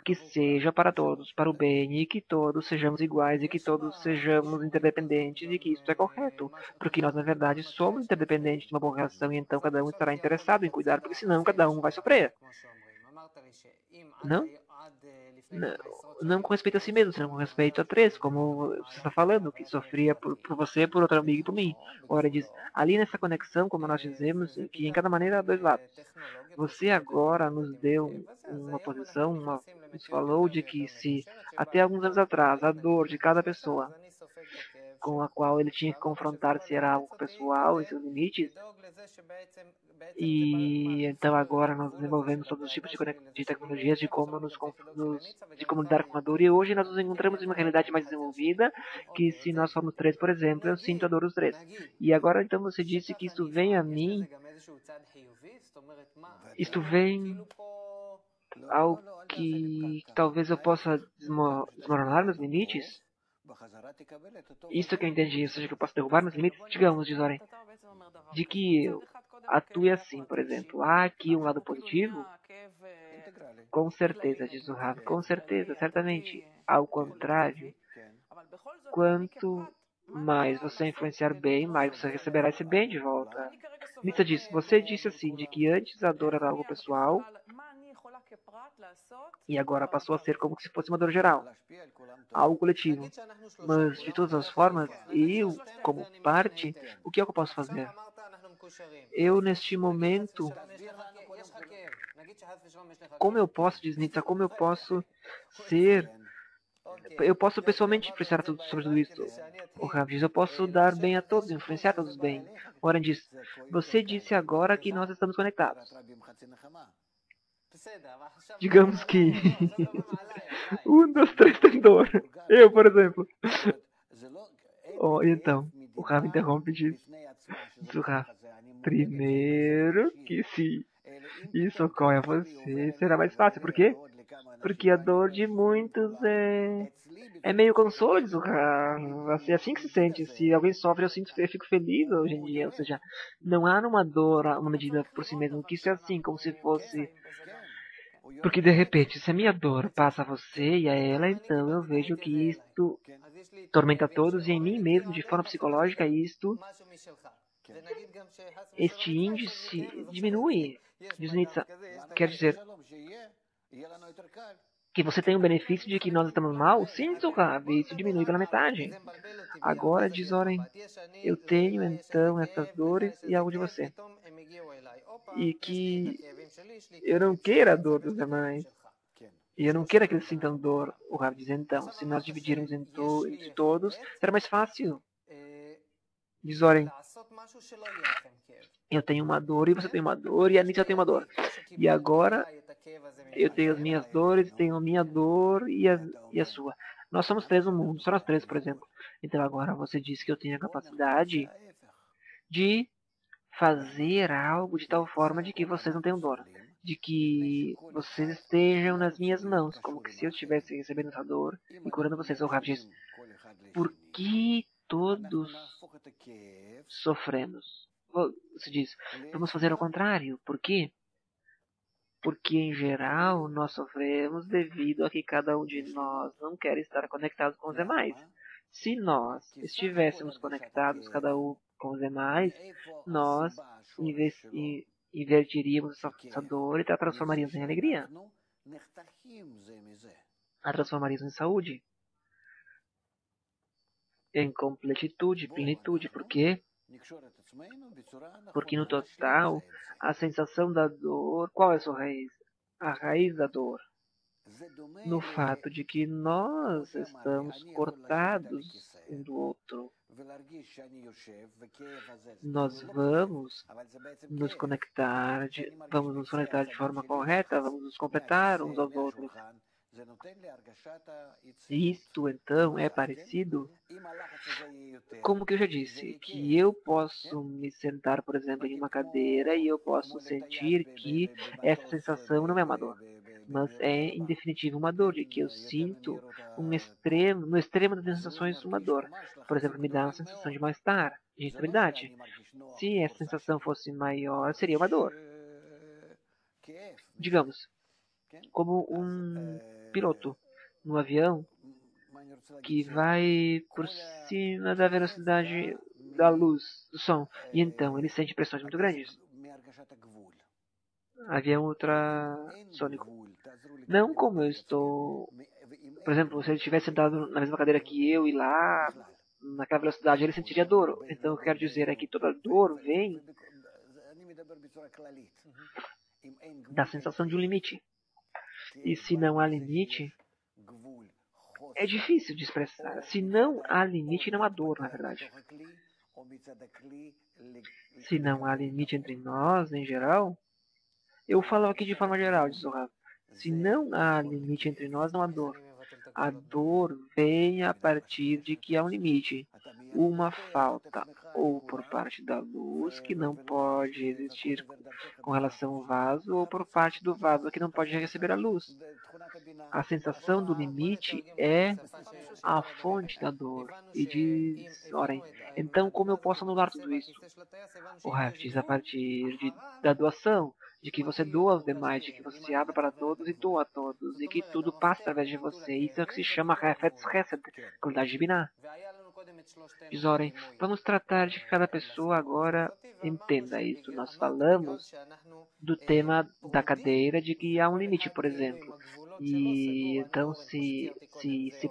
Que seja para todos, para o bem, e que todos sejamos iguais, e que todos sejamos interdependentes, e que isso é correto. Porque nós, na verdade, somos interdependentes de uma boa relação, e então cada um estará interessado em cuidar, porque senão cada um vai sofrer. Não? Não com respeito a si mesmo, senão com respeito a três, como você está falando, que sofria por você, por outro amigo e por mim. Ora, diz, ali nessa conexão, como nós dizemos, que em cada maneira há dois lados. Você agora nos deu uma posição, nos falou de que se até alguns anos atrás a dor de cada pessoa com a qual ele tinha que confrontar se era algo pessoal e seus limites, e então agora nós desenvolvemos todos os tipos de tecnologias de como lidar com a dor. E hoje nós nos encontramos em uma realidade mais desenvolvida, que se nós formos três, por exemplo, eu sinto a dor dos três. E agora então você disse que isto vem a mim, isto vem ao que talvez eu possa desmoronar meus limites. Isso que eu entendi, ou seja, que eu posso derrubar meus limites, digamos, diz Oren, de que eu atue assim, por exemplo. Há aqui um lado positivo Com certeza, diz o Rav, com certeza, certamente. Ao contrário, quanto mais você influenciar bem, mais você receberá esse bem de volta. Nitsa diz, você disse assim, de que antes a dor era algo pessoal, e agora passou a ser como se fosse uma dor geral, algo coletivo. Mas, de todas as formas, eu, como parte, o que é que eu posso fazer? Eu, neste momento, como eu posso, diz Nitsa, como eu posso ser... Eu posso pessoalmente influenciar sobre tudo isso. O Rav diz, eu posso dar bem a todos, influenciar todos bem. O Oren diz, você disse agora que nós estamos conectados. Digamos que um dos três tem dor. Eu, por exemplo. Oh, então, o Rav interrompe e diz o Rav, primeiro que se isso ocorre a você, será mais fácil. Por quê? Porque a dor de muitos é meio consolo, diz o Rav. Assim, é assim que se sente. Se alguém sofre, eu fico feliz hoje em dia. Ou seja, não há numa dor uma medida por si mesmo. Que isso é assim, como se fosse... Porque de repente, se a minha dor passa a você e a ela, então eu vejo que isto tormenta todos e em mim mesmo, de forma psicológica, este índice diminui. Diz Nietzsche, quer dizer que você tem o benefício de que nós estamos mal? Sim, Rav, isso diminui pela metade. Agora, diz Oren, eu tenho então essas dores e algo de você. E que eu não queira a dor dos demais. E eu não quero que eles sintam dor. O Rav diz então, se nós dividirmos entre todos, será mais fácil. Diz Oren, eu tenho uma dor e você tem uma dor e a Nietzsche tem uma dor. E agora eu tenho as minhas dores, tenho a minha dor e a sua. Nós somos três no mundo, só nós três, por exemplo. Então agora você diz que eu tenho a capacidade de fazer algo de tal forma de que vocês não tenham dor. De que vocês estejam nas minhas mãos, como que se eu estivesse recebendo essa dor e curando vocês. O Rav diz, por que todos sofremos? Você diz, vamos fazer ao contrário. Por quê? Porque, em geral, nós sofremos devido a que cada um de nós não quer estar conectado com os demais. Se nós estivéssemos conectados, cada um com os demais, nós invertiríamos essa dor e a transformaríamos em alegria. A transformaríamos em saúde, em completitude, plenitude. Por quê? Porque no total, a sensação da dor, qual é a sua raiz? A raiz da dor no fato de que nós estamos cortados um do outro. Nós vamos nos conectar de forma correta, vamos nos completar uns aos outros. Isto, então, é parecido, como que eu já disse, que eu posso me sentar, por exemplo, em uma cadeira e eu posso sentir que essa sensação não é uma dor, mas é, em definitivo, uma dor, de que eu sinto no extremo das sensações, uma dor. Por exemplo, me dá uma sensação de mal-estar, de instabilidade. Se essa sensação fosse maior, seria uma dor. Digamos, como um piloto no avião que vai por cima da velocidade da luz, do som, e então ele sente pressões muito grandes. Avião ultrassônico. Não como eu estou... Por exemplo, se ele estivesse sentado na mesma cadeira que eu e lá, naquela velocidade, ele sentiria dor. Então, o que eu quero dizer é que toda dor vem da sensação de um limite. E se não há limite, é difícil de expressar. Se não há limite, não há dor, na verdade. Se não há limite entre nós, em geral, eu falo aqui de forma geral, diz o Rav. Se não há limite entre nós, não há dor. A dor vem a partir de que há um limite, uma falta, ou por parte da luz, que não pode existir com relação ao vaso, ou por parte do vaso, que não pode receber a luz. A sensação do limite é a fonte da dor. E diz, orem, então como eu posso anular tudo isso? O Rav diz a partir da doação. de que você doa aos demais, de que você se abre para todos e doa a todos, e que tudo passa através de você. Isso é o que se chama Hafetz Chesed, qualidade de Binah. Diz Oren, vamos tratar de que cada pessoa agora entenda isso. Nós falamos do tema da cadeira, de que há um limite, por exemplo. E então, se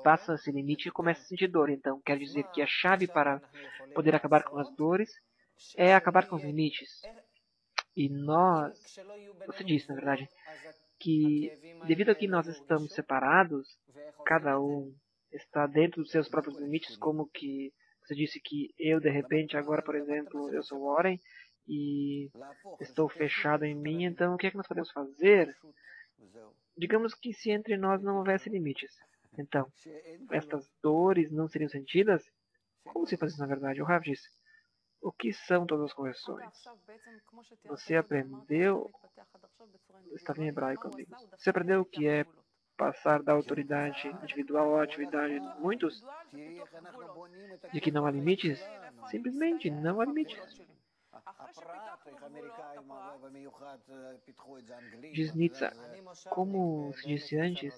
passa esse limite, começa a sentir dor. Então, quer dizer que a chave para poder acabar com as dores é acabar com os limites. E você disse, na verdade, que devido a que nós estamos separados, cada um está dentro dos seus próprios limites, como que você disse que eu, de repente, agora, por exemplo, eu sou Warren e estou fechado em mim, então o que é que nós podemos fazer? Digamos que se entre nós não houvesse limites. Então, estas dores não seriam sentidas? Como se faz isso, na verdade? O Rav disse, o que são todas as correções? Você aprendeu, estava em hebraico, amigos. Você aprendeu o que é passar da autoridade individual à atividade de muitos? De que não há limites? Simplesmente não há limites. Diz Nitsa, como se disse antes,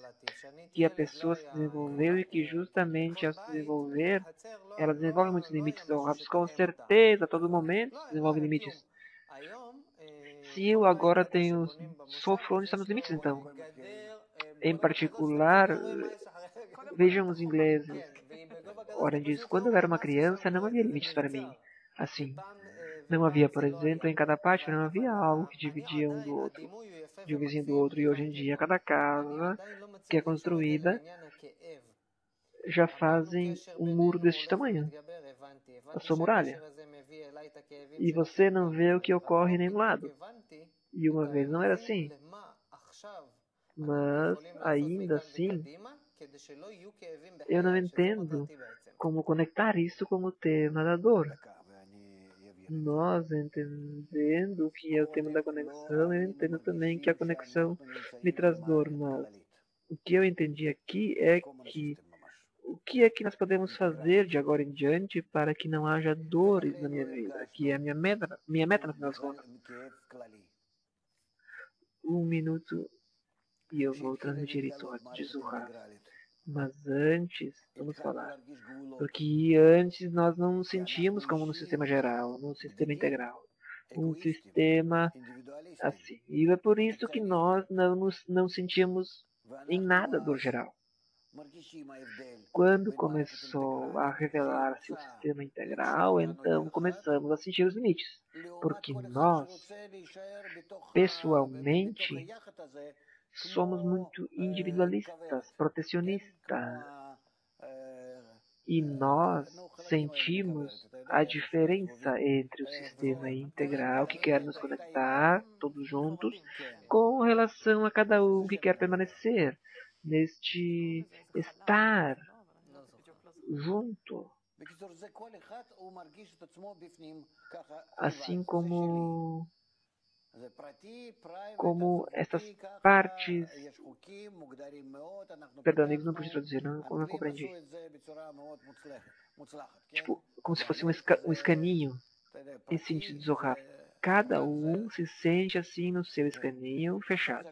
que a pessoa se desenvolveu e que justamente ao se desenvolver, ela desenvolve muitos limites. O Rav, com certeza, a todo momento se desenvolve limites. Se eu agora sofro onde estão os limites, então. Em particular, vejam os ingleses. Oren diz, quando eu era uma criança, não havia limites para mim. Assim, não havia, por exemplo, em cada pátio, não havia algo que dividia um do outro, de um vizinho do outro. E hoje em dia, cada casa que é construída já fazem um muro deste tamanho, a sua muralha. E você não vê o que ocorre em nenhum lado. E uma vez não era assim. Mas, ainda assim, eu não entendo como conectar isso com o tema da dor. Nós entendendo o que é o tema da conexão, eu entendo também que a conexão me traz dor, mas o que eu entendi aqui é que o que é que nós podemos fazer de agora em diante para que não haja dores na minha vida, que é a minha meta no final das contas. 1 minuto e eu vou transmitir isso antes de Zuhar. Mas antes, vamos falar. Porque antes nós não nos sentíamos como no sistema geral, no sistema integral. Um sistema assim. E é por isso que nós não sentimos em nada do geral. Quando começou a revelar-se o sistema integral, então começamos a sentir os limites. Porque nós, pessoalmente, somos muito individualistas, protecionistas. E nós sentimos a diferença entre o sistema integral que quer nos conectar, todos juntos, com relação a cada um que quer permanecer neste estar junto. Assim como essas partes. Perdão, amigos, não pude traduzir, não compreendi. Tipo, como se fosse um escaninho em sentido de Zohar. Cada um se sente assim no seu escaninho fechado.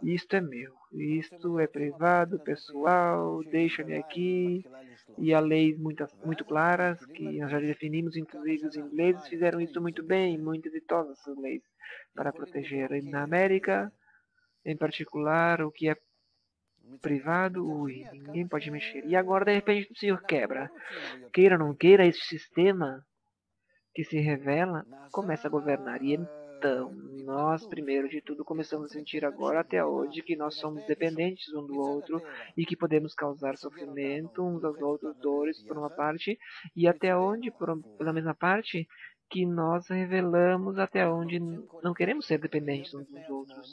Isto é meu, isto é privado, pessoal, deixa-me aqui. E há leis muito claras que nós já definimos, inclusive os ingleses fizeram isso muito bem, muitas de todas essas leis, para proteger. E na América, em particular, o que é privado, ninguém pode mexer. E agora, de repente, o senhor quebra. Queira ou não queira, esse sistema que se revela começa a governar. E então, nós, primeiro de tudo, começamos a sentir agora até hoje que nós somos dependentes um do outro e que podemos causar sofrimento uns aos outros, dores por uma parte, e até onde, pela mesma parte, que nós revelamos até onde não queremos ser dependentes uns dos outros.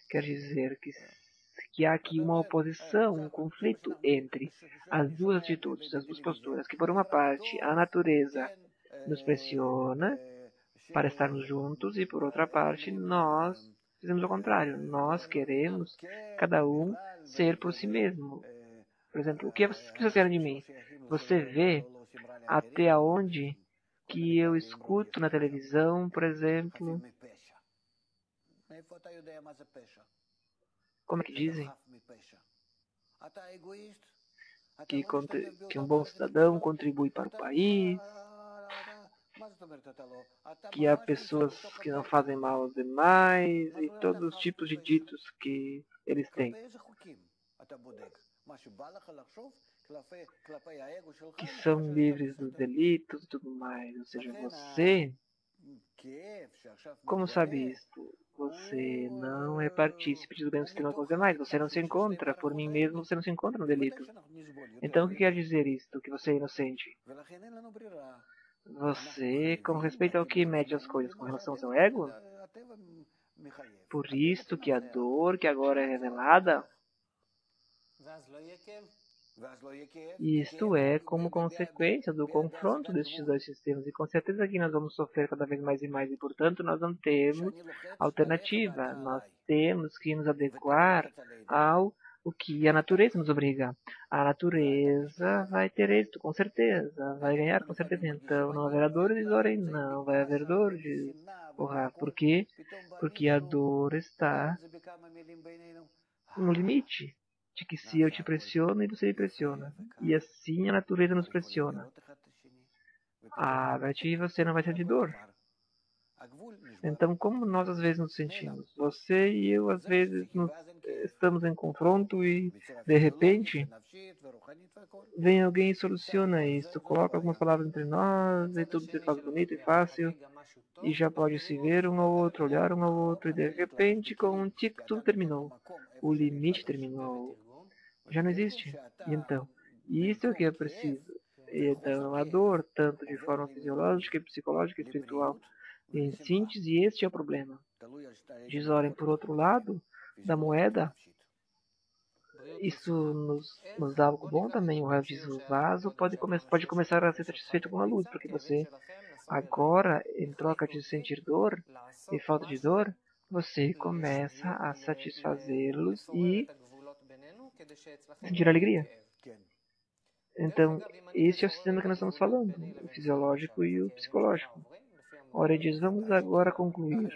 Quer dizer que há aqui uma oposição, um conflito entre as duas atitudes, as duas posturas, que por uma parte a natureza nos pressiona para estarmos juntos e por outra parte nós fizemos o contrário. Nós queremos cada um ser por si mesmo. Por exemplo, o que vocês querem de mim? Você vê até onde que eu escuto na televisão, por exemplo, Como é que dizem? Que um bom cidadão contribui para o país, que há pessoas que não fazem mal aos demais e todos os tipos de ditos que eles têm, que são livres dos delitos e tudo mais. Ou seja, você, como sabe isto? Você não é partícipe do bem do sistema com os demais. Você não se encontra, por mim mesmo, você não se encontra no delito. Então, o que quer dizer isto? Que você é inocente? Você, com respeito ao que mede as coisas com relação ao seu ego? Por isto que a dor que agora é revelada, isto é como consequência do confronto destes dois sistemas. E com certeza que nós vamos sofrer cada vez mais e mais. E, portanto, nós não temos alternativa. Nós temos que nos adequar ao o que a natureza nos obriga. A natureza vai ter êxito, com certeza. Vai ganhar, com certeza. Então, não haverá dores, orem, não vai haver dor, diz o Rav. Por quê? Porque a dor está no limite de que se eu te pressiono e você me pressiona. E assim a natureza nos pressiona. A ti você não vai sentir dor. Então, como nós às vezes nos sentimos? Você e eu às vezes estamos em confronto e de repente vem alguém e soluciona isso, coloca algumas palavras entre nós e tudo se faz bonito e fácil e já pode se ver um ao outro, olhar um ao outro e de repente com um tic tudo terminou. O limite terminou. Já não existe. E então, isso é o que é preciso. Então, a dor, tanto de forma fisiológica, psicológica e espiritual. Em síntese, este é o problema. Diz, olhem, por outro lado da moeda, isso nos dá algo bom também. O Rav diz, o vaso pode começar a ser satisfeito com a luz, porque você agora, em troca de sentir dor e falta de dor, você começa a satisfazê-los e sentir alegria. Então, esse é o sistema que nós estamos falando, o fisiológico e o psicológico. Ora, diz, vamos agora concluir.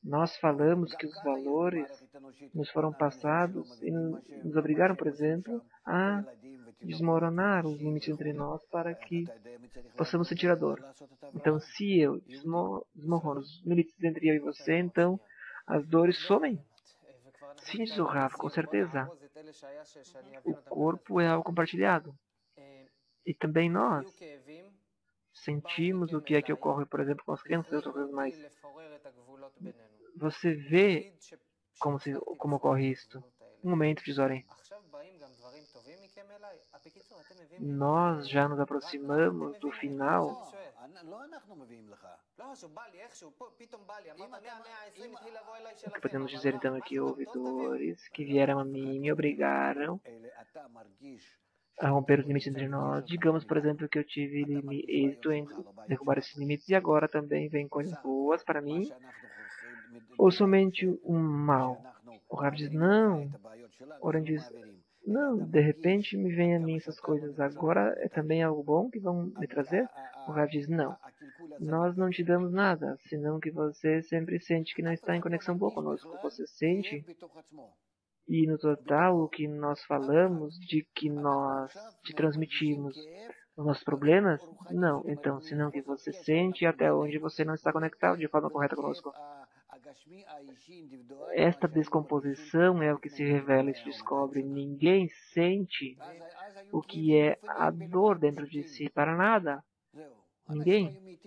Nós falamos que os valores nos foram passados e nos obrigaram, por exemplo, a desmoronar os limites entre nós para que possamos sentir a dor. Então, se eu desmorono os limites entre eu e você, então as dores somem. Sim, diz o Rav, com certeza. O corpo é algo compartilhado. E também nós sentimos o que é que ocorre, por exemplo, com as crianças e outras coisas mais. Você vê como ocorre isto. Um momento, Zoren. Nós já nos aproximamos do final. O que podemos dizer então é que houve dores que vieram a mim e me obrigaram a romper os limites entre nós. Digamos, por exemplo, que eu tive êxito em derrubar esses limites e agora também vem coisas boas para mim, ou somente um mal? O Rav diz, não. Oren diz, não, de repente me vem a mim essas coisas agora, é também algo bom que vão me trazer? O Rav diz, não. Nós não te damos nada, senão que você sempre sente que não está em conexão boa conosco. Você sente. E no total, o que nós falamos de que nós te transmitimos os nossos problemas? Não. Então, senão que você sente até onde você não está conectado de forma correta conosco. Esta descomposição é o que se revela e se descobre. Ninguém sente o que é a dor dentro de si para nada. Ninguém.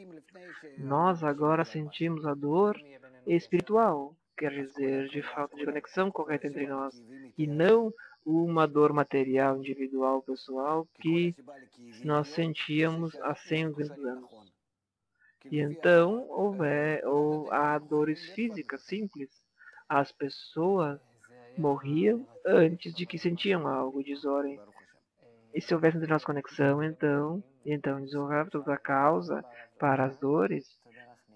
Nós agora sentimos a dor espiritual, quer dizer, de falta de conexão correta entre nós, e não uma dor material, individual, pessoal, que nós sentíamos há 100 ou 200 anos. E então há dores físicas simples. As pessoas morriam antes de que sentiam algo, diz Oren. E se houvesse entre nós conexão, então diz o Rav, toda a causa para as dores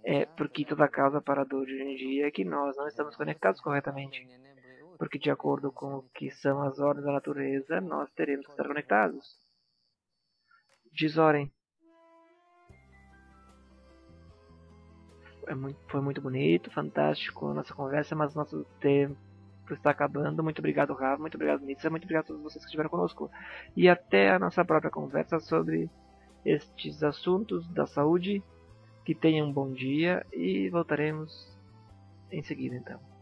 é porque toda a causa para a dor de hoje em dia é que nós não estamos conectados corretamente. Porque de acordo com o que são as ordens da natureza, nós teremos que estar conectados. Diz Oren. Foi muito bonito, fantástico a nossa conversa, mas nosso tempo está acabando. Muito obrigado, Rafa. Muito obrigado, Nitsa. Muito obrigado a todos vocês que estiveram conosco. E até a nossa própria conversa sobre estes assuntos da saúde. Que tenham um bom dia e voltaremos em seguida, então.